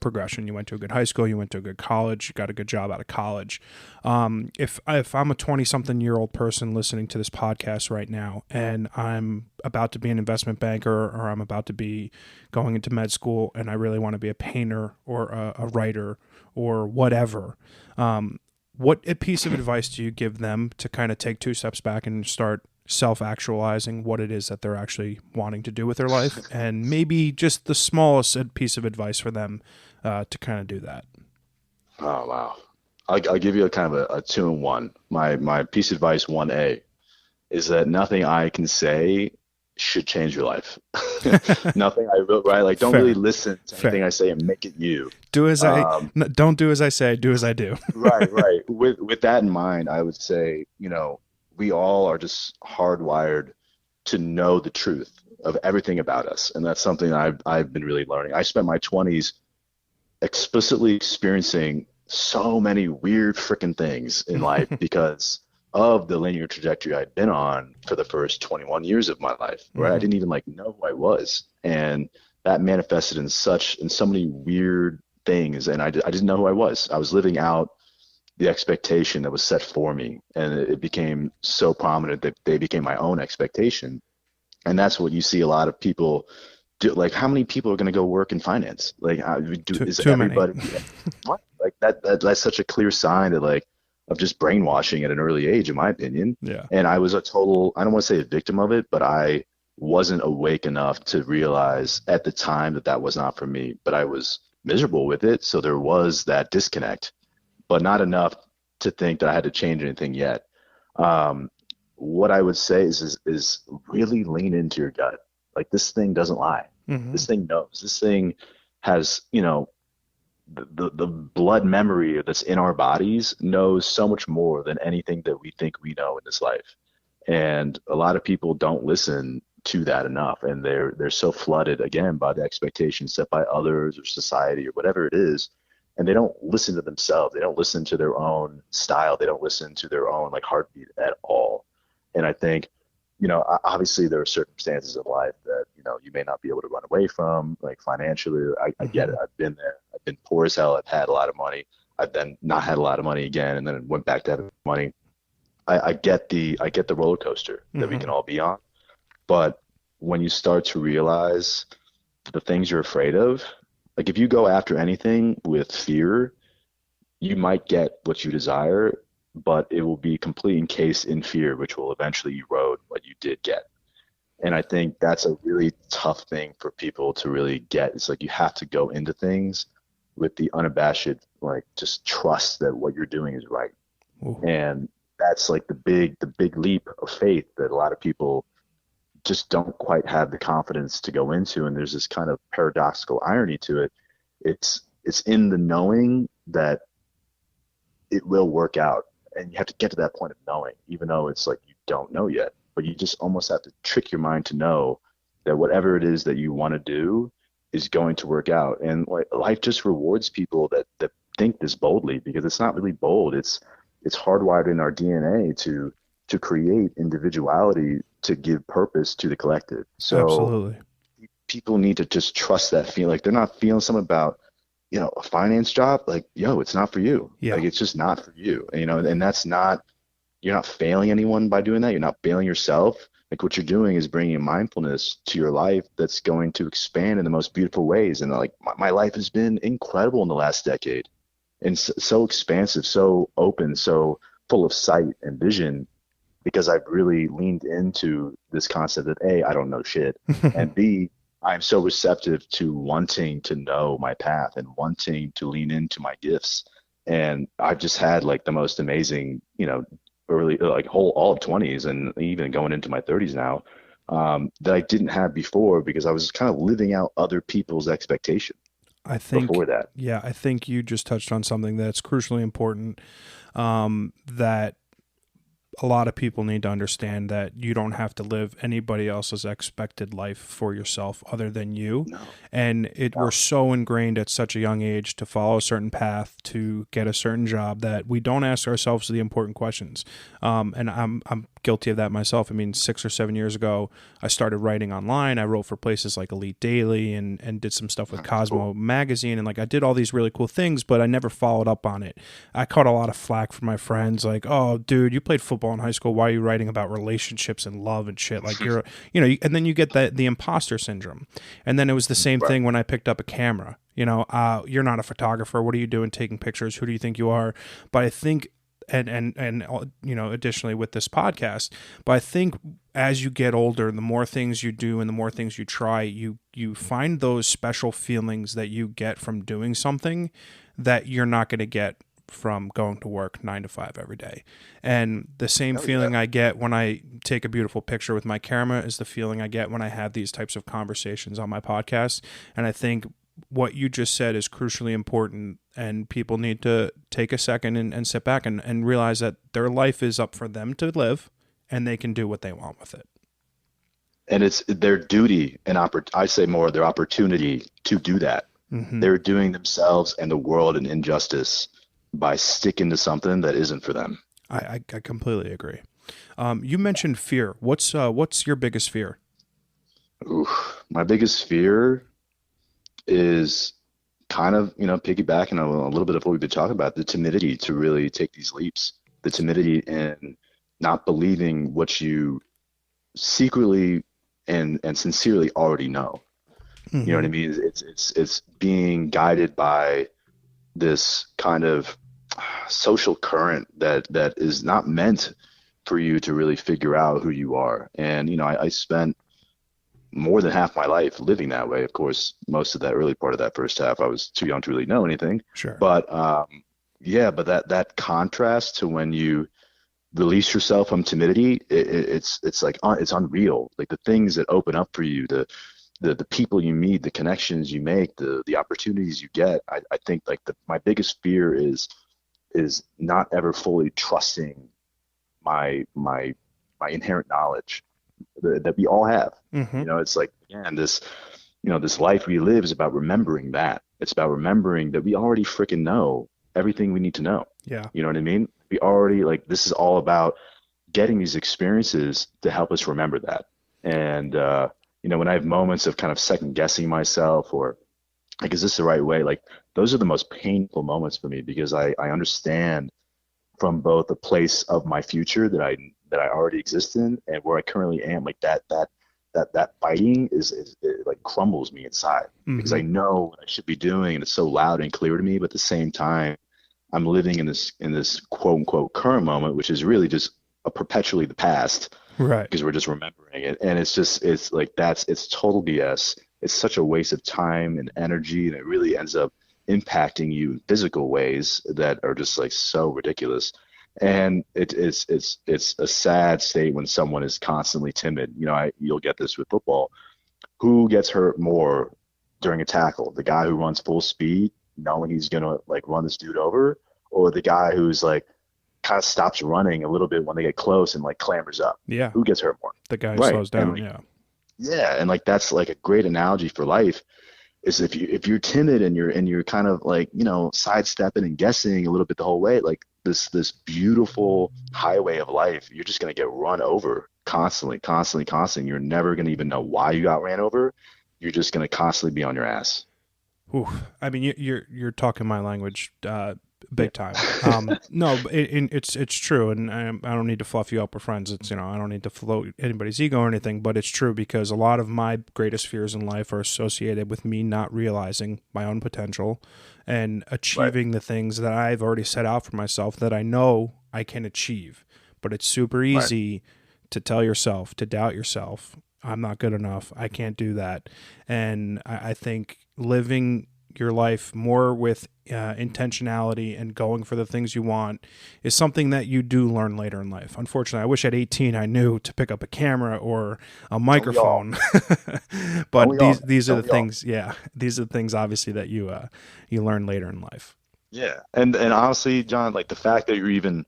progression. You went to a good high school, you went to a good college, you got a good job out of college. If I'm a 20-something-year-old person listening to this podcast right now, and I'm about to be an investment banker, or I'm about to be going into med school, and I really want to be a painter or a writer or whatever, what a piece of advice do you give them to kind of take two steps back and start self-actualizing what it is that they're actually wanting to do with their life, and maybe just the smallest piece of advice for them to kind of do that? Oh wow. I'll give you a kind of a two in one. My piece of advice 1A is that nothing I can say should change your life. Nothing I wrote, right? Like, don't really Fair, listen to anything fair. I say and make it you. Do as I Um, don't do as I say, do as I do. right. With that in mind, I would say, we all are just hardwired to know the truth of everything about us, and that's something I've been really learning. I spent my 20s explicitly experiencing so many weird freaking things in life because of the linear trajectory I'd been on for the first 21 years of my life, right? I Hmm. didn't even like know who I was. And that manifested in so many weird things. And I didn't know who I was. I was living out the expectation that was set for me. And it became so prominent that they became my own expectation. And that's what you see a lot of people do. Like, how many people are going to go work in finance? Like, Too is too many. everybody what? Like that's such a clear sign that like, of just brainwashing at an early age, in my opinion. Yeah. And I was a total, I don't want to say a victim of it, but I wasn't awake enough to realize at the time that that was not for me. But I was miserable with it. So there was that disconnect, but not enough to think that I had to change anything yet. Um, what I would say is really lean into your gut. Like this thing doesn't lie. Hmm. This thing knows. This thing has, the blood memory that's in our bodies knows so much more than anything that we think we know in this life. And a lot of people don't listen to that enough, and they're so flooded again by the expectations set by others or society or whatever it is, and they don't listen to themselves. They don't listen to their own style. They don't listen to their own like heartbeat at all. And I think, obviously there are circumstances in life that, you may not be able to run away from, like financially. I get it. Hmm. I've been there. I've been poor as hell. I've had a lot of money. I've then not had a lot of money again, and then went back to having money. I get the roller coaster that we Hmm. can all be on. But when you start to realize the things you're afraid of, like if you go after anything with fear, you might get what you desire, but it will be complete encased in fear, which will eventually erode what you did get. And I think that's a really tough thing for people to really get. It's like you have to go into things with the unabashed, like just trust that what you're doing is right. Ooh. And that's like the big leap of faith that a lot of people just don't quite have the confidence to go into. And there's this kind of paradoxical irony to it. It's in the knowing that it will work out. And you have to get to that point of knowing, even though it's like you don't know yet. But you just almost have to trick your mind to know that whatever it is that you want to do is going to work out. And like life just rewards people that think this boldly, because it's not really bold. It's hardwired in our DNA to create individuality, to give purpose to the collective. So Absolutely. people need to just trust that feeling. Like they're not feeling something about, a finance job. Like, yo, it's not for you. Yeah. Like it's just not for you. And that's not, you're not failing anyone by doing that. You're not failing yourself. Like what you're doing is bringing mindfulness to your life that's going to expand in the most beautiful ways. And like my life has been incredible in the last decade, and so expansive, so open, so full of sight and vision, because I've really leaned into this concept that A, I don't know shit, and B, I'm so receptive to wanting to know my path and wanting to lean into my gifts. And I've just had like the most amazing, early, like whole all of 20s and even going into my 30s now, that I didn't have before, because I was kind of living out other people's expectation I think, before that. yeah, I think you just touched on something that's crucially important. That a lot of people need to understand that you don't have to live anybody else's expected life for yourself other than you. No, And we're no. so ingrained at such a young age to follow a certain path, to get a certain job, that we don't ask ourselves the important questions. And I'm guilty of that myself. I mean, 6 or 7 years ago, I started writing online. I wrote for places like Elite Daily, and did some stuff with That's Cosmo cool. magazine. And like, I did all these really cool things, but I never followed up on it. I caught a lot of flack from my friends, like, "Oh, dude, you played football in high school. Why are you writing about relationships and love and shit? Like you're, and then you get the imposter syndrome. And then it was the same Right. thing when I picked up a camera. You're not a photographer. What are you doing taking pictures? Who do you think you are? But I think, and additionally with this podcast, but I think as you get older, the more things you do and the more things you try, you find those special feelings that you get from doing something that you're not going to get from going to work 9 to 5 every day. And the same Hell yeah. feeling I get when I take a beautiful picture with my camera is the feeling I get when I have these types of conversations on my podcast. And I think what you just said is crucially important, and people need to take a second and sit back and realize that their life is up for them to live, and they can do what they want with it. And it's their duty and I say more their opportunity to do that. Hmm. They're doing themselves and the world an injustice by sticking to something that isn't for them. I completely agree. You mentioned fear. What's your biggest fear? Ooh, my biggest fear is kind of, piggybacking on a little bit of what we've been talking about, the timidity to really take these leaps, the timidity in not believing what you secretly and sincerely already know. You know what Hmm. I mean? It's being guided by this kind of social current that is not meant for you to really figure out who you are. And I spent more than half my life living that way. Of course, most of that early part of that first half, I was too young to really know anything. Sure. But yeah, but that contrast to when you release yourself from timidity, it's like it's unreal. Like the things that open up for you, the people you meet, the connections you make, the opportunities you get. I think like my biggest fear is not ever fully trusting my inherent knowledge that we all have. Mm-hmm. It's like, again, this life we live is about remembering that. It's about remembering that we already freaking know everything we need to know. Yeah. You know what I mean? We already, like, this is all about getting these experiences to help us remember that. And when I have moments of kind of second guessing myself, or like, is this the right way? Like, those are the most painful moments for me, because I understand from both the place of my future that I already exist in, and where I currently am. Like that fighting is it like crumbles me inside, because Mm-hmm. I know what I should be doing, and it's so loud and clear to me. But at the same time, I'm living in this quote unquote current moment, which is really just a perpetually the past, Right. because we're just remembering it. And it's like, it's total BS. It's such a waste of time and energy, and it really ends up impacting you in physical ways that are just like so ridiculous. And it's a sad state when someone is constantly timid. You'll get this with football. Who gets hurt more during a tackle? The guy who runs full speed, knowing he's gonna like run this dude over, or the guy who's like kind of stops running a little bit when they get close and like clambers up? Yeah. Who gets hurt more? The guy who Right. slows And down. like, Yeah. yeah, and like that's like a great analogy for life, is if you're timid and you're kind of like, sidestepping and guessing a little bit the whole way, like this beautiful highway of life, you're just gonna get run over constantly, constantly, constantly. You're never gonna even know why you got ran over. You're just gonna constantly be on your ass. Ooh, I mean, you're talking my language, Yeah. big time. No, but it's true, and I don't need to fluff you up. We're friends. It's I don't need to float anybody's ego or anything, but it's true, because a lot of my greatest fears in life are associated with me not realizing my own potential and Right. achieving the things that I've already set out for myself that I know I can achieve. But it's super Right. easy to tell yourself, to doubt yourself. I'm not good enough. I can't do that. And I think living your life more with intentionality and going for the things you want is something that you do learn later in life. Unfortunately, I wish at 18 I knew to pick up a camera or a Don't we all? microphone. Don't But we all? these are the Don't we all? things, yeah. These are the things obviously that you learn later in life. Yeah. And honestly, John, like the fact that you're even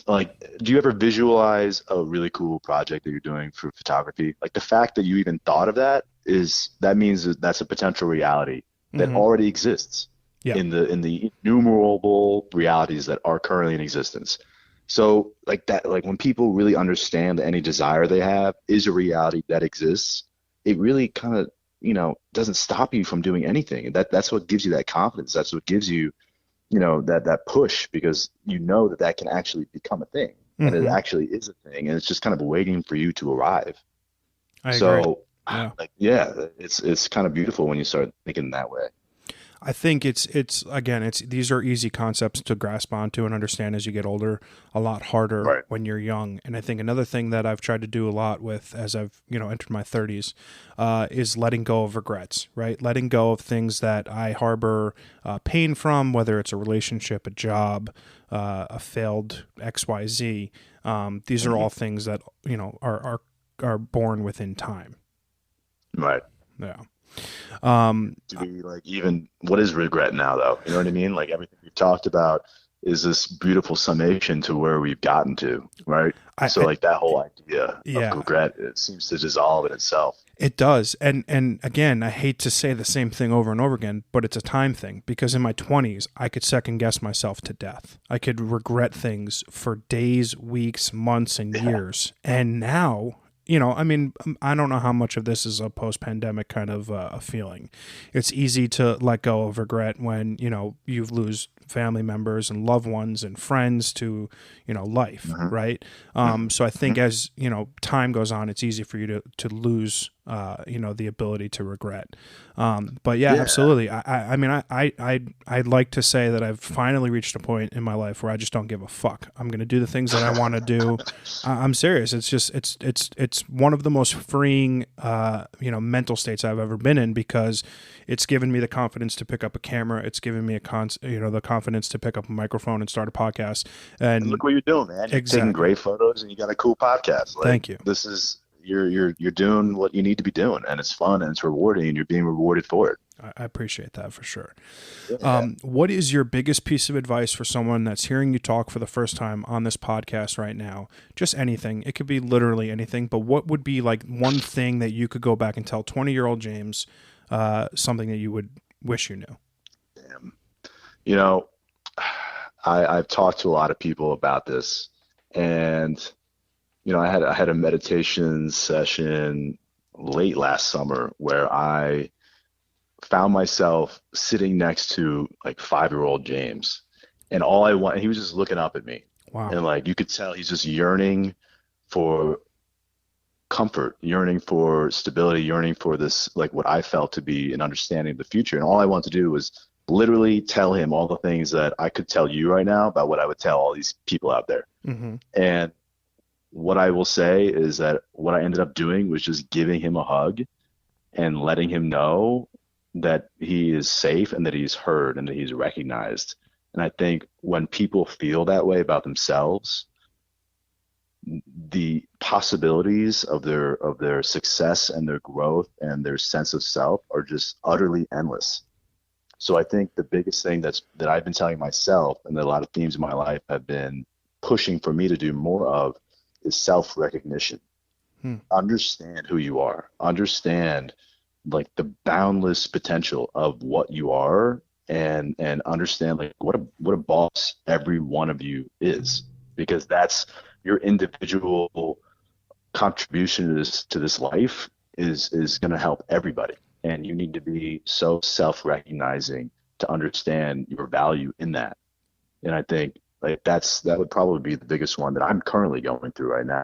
like, do you ever visualize a really cool project that you're doing for photography? Like the fact that you even thought of that means that that's a potential reality that Mhm. already exists Yeah. in the innumerable realities that are currently in existence. So like that, like when people really understand that any desire they have is a reality that exists, it really kind of, doesn't stop you from doing anything. That's what gives you that confidence. That's what gives you, that push, because that can actually become a thing, and it Mhm. actually is a thing, and it's just kind of waiting for you to arrive. I agree. So Yeah. like, yeah, it's kind of beautiful when you start thinking that way. I think it's again, it's these are easy concepts to grasp onto and understand as you get older, a lot harder Right. when you're young. And I think another thing that I've tried to do a lot with as I've entered my 30s is letting go of regrets, right? Letting go of things that I harbor pain from, whether it's a relationship, a job, a failed XYZ. These are Hmm. all things that are born within time. Right. Yeah. Um, Do we like, even what is regret now, though? You know what I mean? Like everything we've talked about is this beautiful summation to where we've gotten to, right? So I like that whole idea of yeah. regret, it seems to dissolve in itself. It does. And again, I hate to say the same thing over and over again, but it's a time thing, because in my 20s, I could second guess myself to death. I could regret things for days, weeks, months, and Yeah. years. And now, I mean, I don't know how much of this is a post-pandemic kind of a feeling. It's easy to let go of regret when, you lose family members and loved ones and friends to, life, Hmm. right? So I think as, time goes on, it's easy for you to lose, the ability to regret. But yeah, Yeah. absolutely. I mean, I'd like to say that I've finally reached a point in my life where I just don't give a fuck. I'm going to do the things that I want to do. I'm serious. It's just, it's one of the most freeing, mental states I've ever been in, because it's given me the confidence to pick up a camera. It's given me the confidence to pick up a microphone and start a podcast. And And look what you're doing, man. You're taking exactly. great photos and you got a cool podcast. Like, Thank you. this is you're doing what you need to be doing, and it's fun and it's rewarding, and you're being rewarded for it. I appreciate that for sure. Yeah. What is your biggest piece of advice for someone that's hearing you talk for the first time on this podcast right now? Just anything. It could be literally anything, but what would be like one thing that you could go back and tell 20-year-old James, something that you would wish you knew? Damn. You know, I've talked to a lot of people about this, and I had a meditation session late last summer where I found myself sitting next to like 5-year-old James, and all I want, he was just looking up at me, Wow. and like you could tell he's just yearning for comfort, yearning for stability, yearning for this, like what I felt to be an understanding of the future. And all I wanted to do was literally tell him all the things that I could tell you right now about what I would tell all these people out there. Mm-hmm. And what I will say is that what I ended up doing was just giving him a hug and letting him know that he is safe and that he's heard and that he's recognized. And I think when people feel that way about themselves, the possibilities of their success and their growth and their sense of self are just utterly endless. So I think the biggest thing that I've been telling myself, and that a lot of themes in my life have been pushing for me to do more of, is self-recognition. Hmm. Understand who you are. Understand like the boundless potential of what you are, and understand like what a boss every one of you is, because that's your individual contribution to this life is going to help everybody, and you need to be so self-recognizing to understand your value in that. And I think like that would probably be the biggest one that I'm currently going through right now.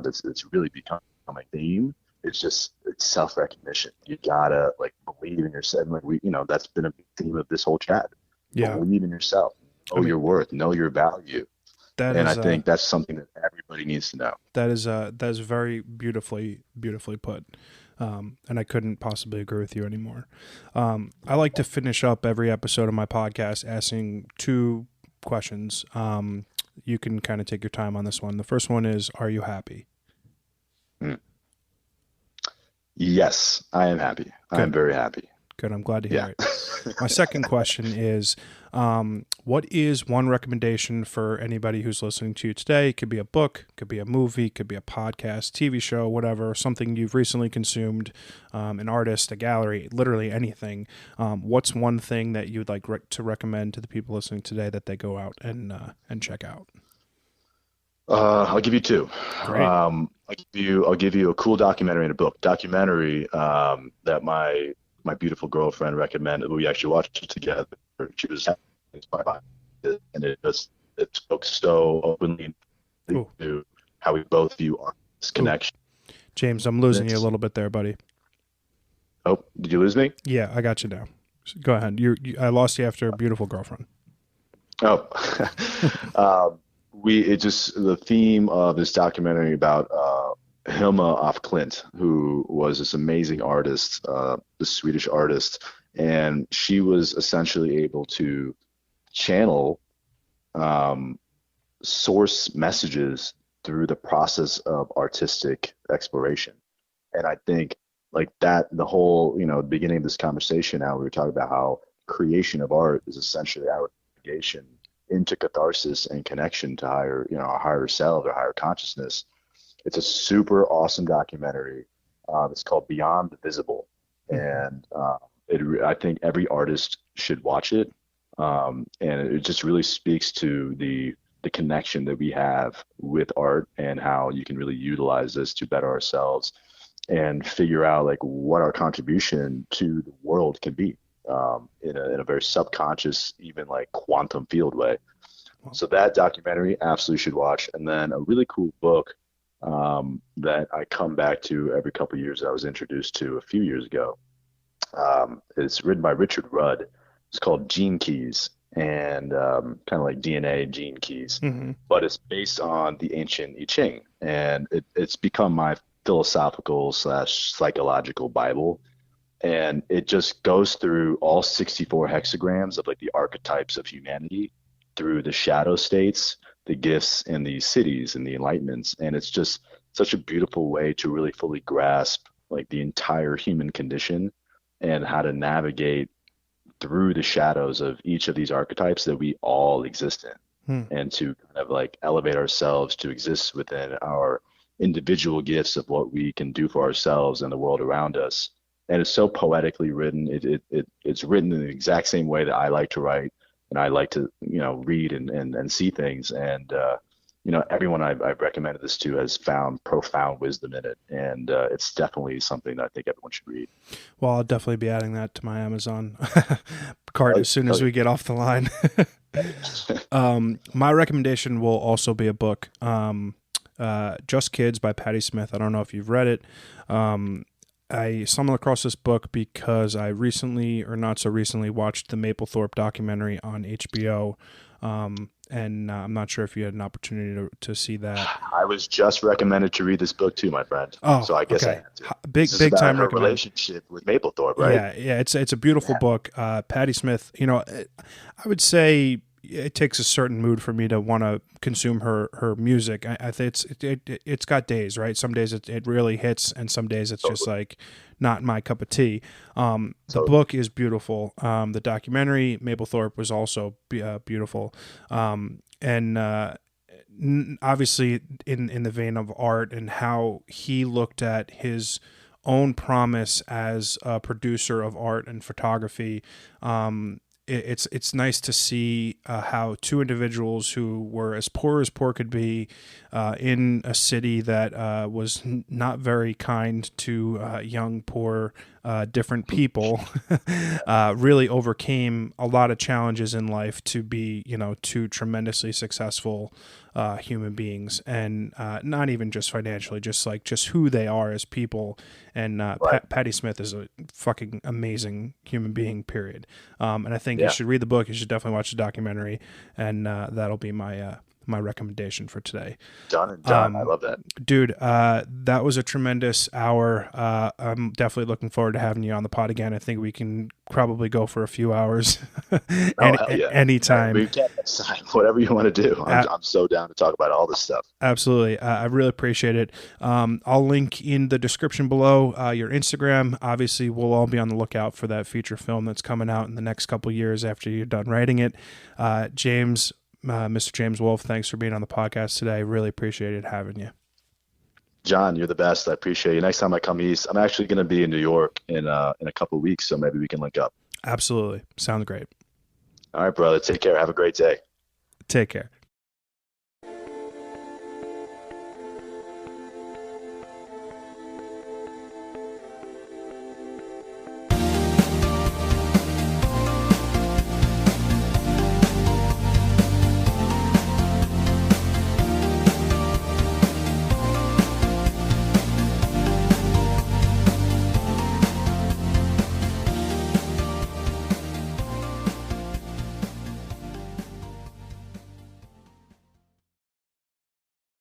That's really become my theme. It's self-recognition. You gotta like believe in yourself. Like that's been a big theme of this whole chat. Yeah. Believe in yourself. I Know mean, your worth. Know your value. that And I is think that's something that everybody needs to know. that is very beautifully put. And I couldn't possibly agree with you anymore. I like to finish up every episode of my podcast asking two questions. You can kind of take your time on this one. The first one is, are you happy? Mm. Yes, I am happy. I am Good. very happy. Good. I'm glad to hear Yeah. it. My second question is, what is one recommendation for anybody who's listening to you today? It could be a book, could be a movie, could be a podcast, TV show, whatever, something you've recently consumed, an artist, a gallery, literally anything. What's one thing that you'd like to recommend to the people listening today that they go out and check out? I'll give you two. Great. I'll give you a cool documentary and a book. Documentary that my beautiful girlfriend recommended. We actually watched it together. She was inspired by it, and it spoke so openly Ooh. to how we both view this connection. James, I'm losing you a little bit there, buddy. Oh, did you lose me? Yeah, I got you now. Go ahead. I lost you after Beautiful Girlfriend. Oh, the theme of this documentary about Hilma af Klint, who was this amazing artist, this Swedish artist, and she was essentially able to channel source messages through the process of artistic exploration. And I think like that, the whole, beginning of this conversation, how we were talking about how creation of art is essentially our navigation into catharsis and connection to our higher self or higher consciousness. It's a super awesome documentary. It's called Beyond the Visible, and I think every artist should watch it. And it just really speaks to the connection that we have with art and how you can really utilize this to better ourselves and figure out like what our contribution to the world can be. in a very subconscious, even like quantum field way. Well, So that documentary absolutely should watch. And then a really cool book that I come back to every couple of years that I was introduced to a few years ago. It's written by Richard Rudd. It's called Gene Keys, and kind of like DNA gene keys, hmm but it's based on the ancient I Ching, and it's become my philosophical slash psychological Bible. And it just goes through all 64 hexagrams of like the archetypes of humanity through the shadow states, the gifts, and the cities and the enlightenments. And it's just such a beautiful way to really fully grasp like the entire human condition and how to navigate through the shadows of each of these archetypes that we all exist hmm. in, and to kind of like elevate ourselves to exist within our individual gifts of what we can do for ourselves and the world around us. And it's so poetically written. It's written in the exact same way that I like to write and I like to, read and see things. And everyone I've recommended this to has found profound wisdom in it, and it's definitely something that I think everyone should read. Well, I'll definitely be adding that to my Amazon cart Oh, as soon oh as we get off the line. yeah. My recommendation will also be a book, Just Kids by Patti Smith. I don't know if you've read it. I stumbled across this book because I recently, or not so recently, watched the Mapplethorpe documentary on HBO. And I'm not sure if you had an opportunity to see that. I was just recommended to read this book too, my friend. Oh, So I guess I okay. have to. Big This is big about time her recommend. relationship with Mapplethorpe, right? Yeah. It's a beautiful Yeah. book. Patti Smith. I would say it takes a certain mood for me to want to consume her music. I think it's got days, right? Some days it really hits, and some days it's just Totally. like not my cup of tea. The Totally. book is beautiful. The documentary Mapplethorpe was also beautiful. And obviously in the vein of art and how he looked at his own promise as a producer of art and photography. It's nice to see how two individuals who were as poor could be, in a city that was not very kind to young, poor, different people, really overcame a lot of challenges in life to be, two tremendously successful human beings, and not even just financially, just who they are as people. And Right. Patti Smith is a fucking amazing human being. Period. And I think you Yeah. should read the book. You should definitely watch the documentary, and that'll be my recommendation for today. Done and done. I Um, love that. Dude, that was a tremendous hour. I'm definitely looking forward to having you on the pod again. I think we can probably go for a few hours Oh, hell yeah. anytime. We can next time. Whatever you want to do. I'm so down to talk about all this stuff. Absolutely. I really appreciate it. I'll link in the description below your Instagram. Obviously, we'll all be on the lookout for that feature film that's coming out in the next couple years after you're done writing it. Mr. James Wolfe, thanks for being on the podcast today. Really appreciated having you. John, you're the best. I appreciate you. Next time I come east, I'm actually going to be in New York in a couple of weeks, so maybe we can link up. Absolutely. Sounds great. All right, brother. Take care. Have a great day. Take care.